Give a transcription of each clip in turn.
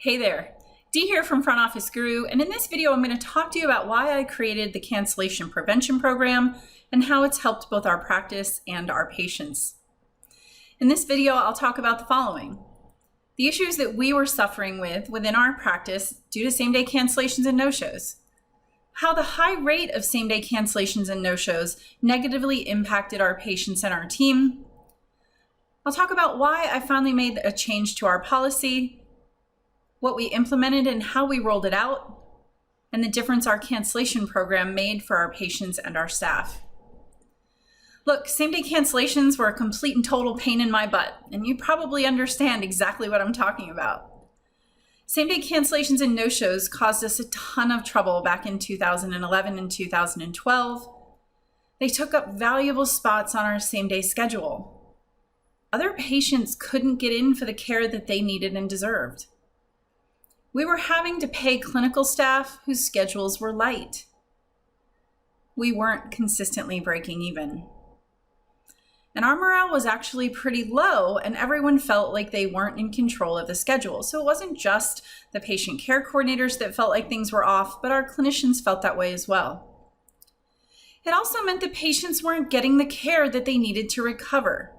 Hey there, Dee here from Front Office Guru, and in this video I'm going to talk to you about why I created the Cancellation Prevention Program and how it's helped both our practice and our patients. In this video I'll talk about the following: the issues that we were suffering with within our practice due to same-day cancellations and no-shows, how the high rate of same-day cancellations and no-shows negatively impacted our patients and our team. I'll talk about why I finally made a change to our policy, what we implemented and how we rolled it out, and the difference our cancellation program made for our patients and our staff. Look, same-day cancellations were a complete and total pain in my butt, and you probably understand exactly what I'm talking about. Same-day cancellations and no-shows caused us a ton of trouble back in 2011 and 2012. They took up valuable spots on our same-day schedule. Other patients couldn't get in for the care that they needed and deserved. We were having to pay clinical staff whose schedules were light. We weren't consistently breaking even. And our morale was actually pretty low, and everyone felt like they weren't in control of the schedule. So it wasn't just the patient care coordinators that felt like things were off, but our clinicians felt that way as well. It also meant that patients weren't getting the care that they needed to recover.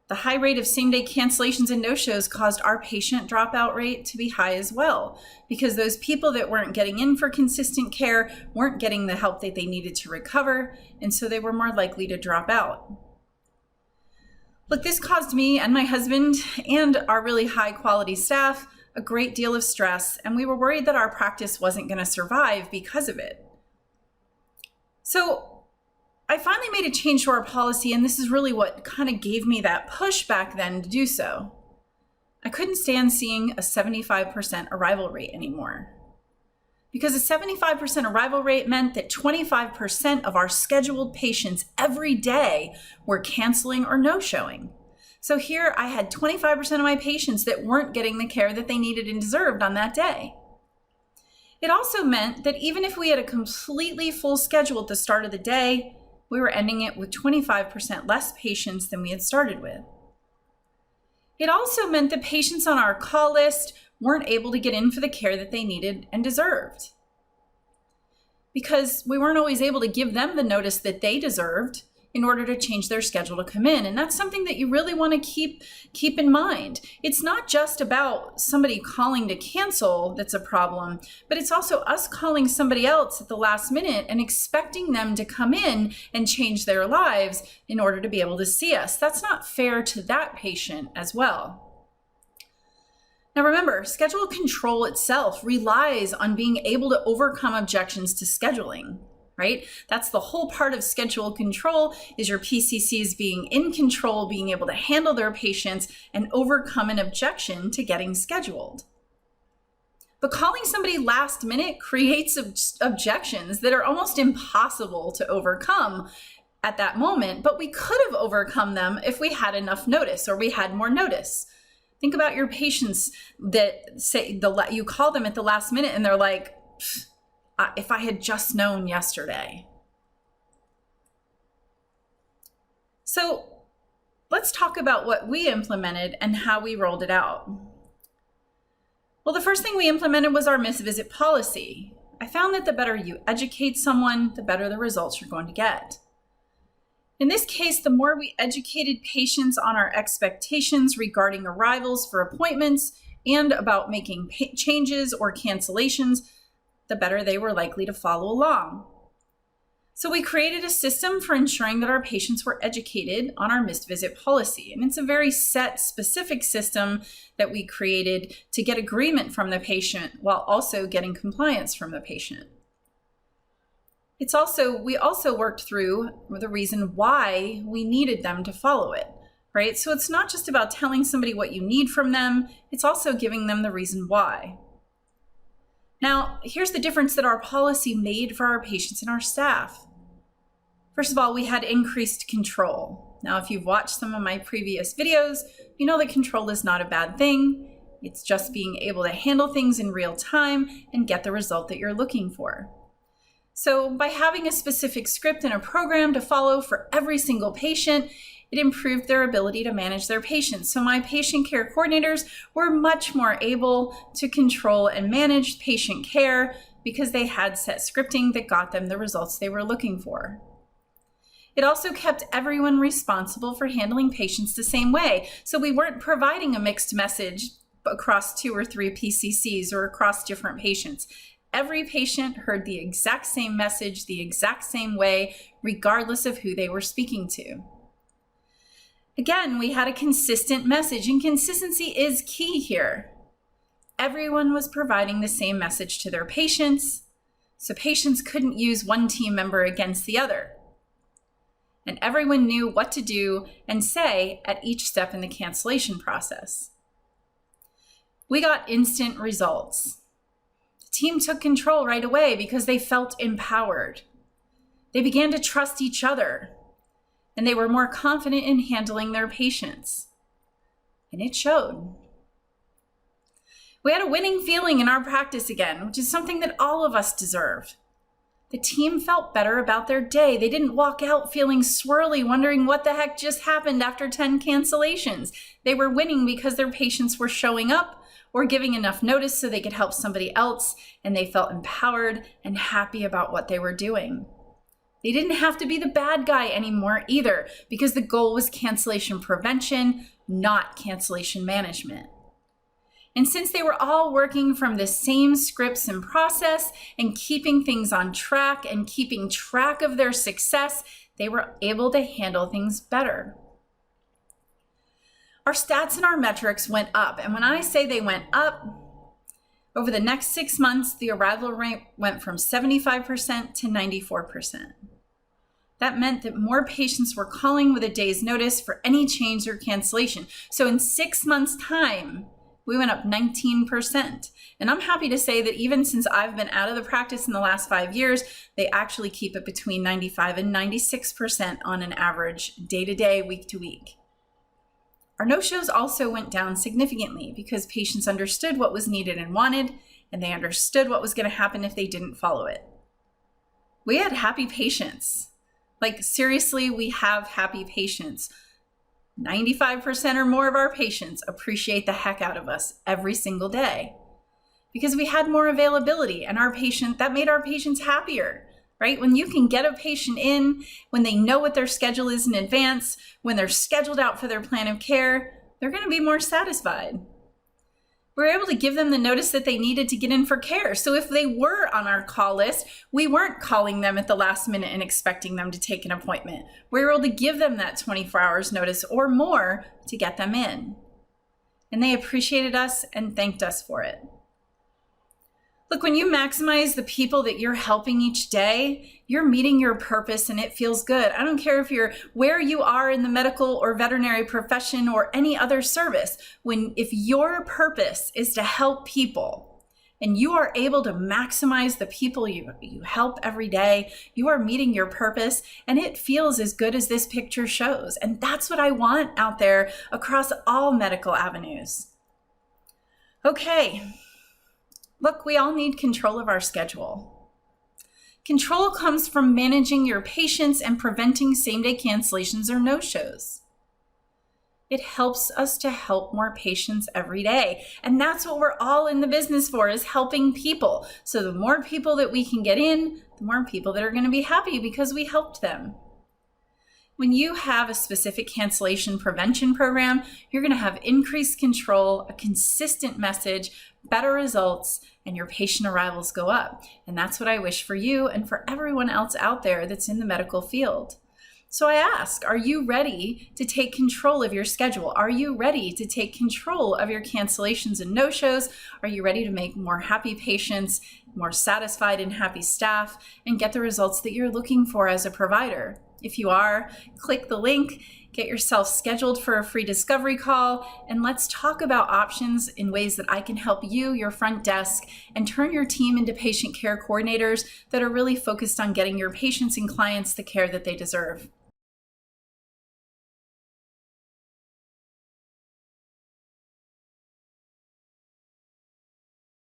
The high rate of same-day cancellations and no-shows caused our patient dropout rate to be high as well, because those people that weren't getting in for consistent care weren't getting the help that they needed to recover, and so they were more likely to drop out. Look, this caused me and my husband and our really high-quality staff a great deal of stress, and we were worried that our practice wasn't going to survive because of it. So I finally made a change to our policy, and this is really what kind of gave me that push back then to do so. I couldn't stand seeing a 75% arrival rate anymore, because a 75% arrival rate meant that 25% of our scheduled patients every day were canceling or no-showing. So here I had 25% of my patients that weren't getting the care that they needed and deserved on that day. It also meant that even if we had a completely full schedule at the start of the day, we were ending it with 25% less patients than we had started with. It also meant that patients on our call list weren't able to get in for the care that they needed and deserved, because we weren't always able to give them the notice that they deserved in order to change their schedule to come in. And that's something that you really want to keep in mind. It's not just about somebody calling to cancel that's a problem, but it's also us calling somebody else at the last minute and expecting them to come in and change their lives in order to be able to see us. That's not fair to that patient as well. Now remember, schedule control itself relies on being able to overcome objections to scheduling. Right? That's the whole part of schedule control, is your PCCs being in control, being able to handle their patients and overcome an objection to getting scheduled. But calling somebody last minute creates objections that are almost impossible to overcome at that moment, but we could have overcome them if we had enough notice or we had more notice. Think about your patients that say you call them at the last minute and they're like, if I had just known yesterday. So let's talk about what we implemented and how we rolled it out. Well, the first thing we implemented was our missed visit policy. I found that the better you educate someone, the better the results you're going to get. In this case, the more we educated patients on our expectations regarding arrivals for appointments and about making changes or cancellations, the better they were likely to follow along. So we created a system for ensuring that our patients were educated on our missed visit policy. And it's a very set, specific system that we created to get agreement from the patient while also getting compliance from the patient. We also worked through the reason why we needed them to follow it, right? So it's not just about telling somebody what you need from them, it's also giving them the reason why. Now, here's the difference that our policy made for our patients and our staff. First of all, we had increased control. Now, if you've watched some of my previous videos, you know that control is not a bad thing. It's just being able to handle things in real time and get the result that you're looking for. So by having a specific script and a program to follow for every single patient, It improved their ability to manage their patients. So my patient care coordinators were much more able to control and manage patient care because they had set scripting that got them the results they were looking for. It also kept everyone responsible for handling patients the same way. So we weren't providing a mixed message across 2 or 3 PCCs or across different patients. Every patient heard the exact same message, the exact same way, regardless of who they were speaking to. Again, we had a consistent message, and consistency is key here. Everyone was providing the same message to their patients, so patients couldn't use one team member against the other. And everyone knew what to do and say at each step in the cancellation process. We got instant results. The team took control right away because they felt empowered. They began to trust each other, and they were more confident in handling their patients. And it showed. We had a winning feeling in our practice again, which is something that all of us deserve. The team felt better about their day. They didn't walk out feeling swirly, wondering what the heck just happened after 10 cancellations. They were winning because their patients were showing up or giving enough notice so they could help somebody else, and they felt empowered and happy about what they were doing. They didn't have to be the bad guy anymore either, because the goal was cancellation prevention, not cancellation management. And since they were all working from the same scripts and process and keeping things on track and keeping track of their success, they were able to handle things better. Our stats and our metrics went up. And when I say they went up, over the next 6 months, the arrival rate went from 75% to 94%. That meant that more patients were calling with a day's notice for any change or cancellation. So in 6 months' time, we went up 19%. And I'm happy to say that even since I've been out of the practice in the last 5 years, they actually keep it between 95 and 96% on an average, day to day, week to week. Our no-shows also went down significantly because patients understood what was needed and wanted, and they understood what was going to happen if they didn't follow it. We had happy patients. Like, seriously, we have happy patients. 95% or more of our patients appreciate the heck out of us every single day because we had more availability, and that made our patients happier, right? When you can get a patient in, when they know what their schedule is in advance, when they're scheduled out for their plan of care, they're going to be more satisfied. We were able to give them the notice that they needed to get in for care. So if they were on our call list, we weren't calling them at the last minute and expecting them to take an appointment. We were able to give them that 24 hours notice or more to get them in. And they appreciated us and thanked us for it. Look, when you maximize the people that you're helping each day, you're meeting your purpose and it feels good. I don't care if you're where you are in the medical or veterinary profession or any other service. If your purpose is to help people and you are able to maximize the people you help every day, you are meeting your purpose and it feels as good as this picture shows. And that's what I want out there across all medical avenues. Okay. Look, we all need control of our schedule. Control comes from managing your patients and preventing same-day cancellations or no-shows. It helps us to help more patients every day. And that's what we're all in the business for, is helping people. So the more people that we can get in, the more people that are going to be happy because we helped them. When you have a specific cancellation prevention program, you're going to have increased control, a consistent message, better results, and your patient arrivals go up. And that's what I wish for you and for everyone else out there that's in the medical field. So I ask, are you ready to take control of your schedule? Are you ready to take control of your cancellations and no-shows? Are you ready to make more happy patients, more satisfied and happy staff, and get the results that you're looking for as a provider? If you are, click the link, get yourself scheduled for a free discovery call, and let's talk about options in ways that I can help you, your front desk, and turn your team into patient care coordinators that are really focused on getting your patients and clients the care that they deserve.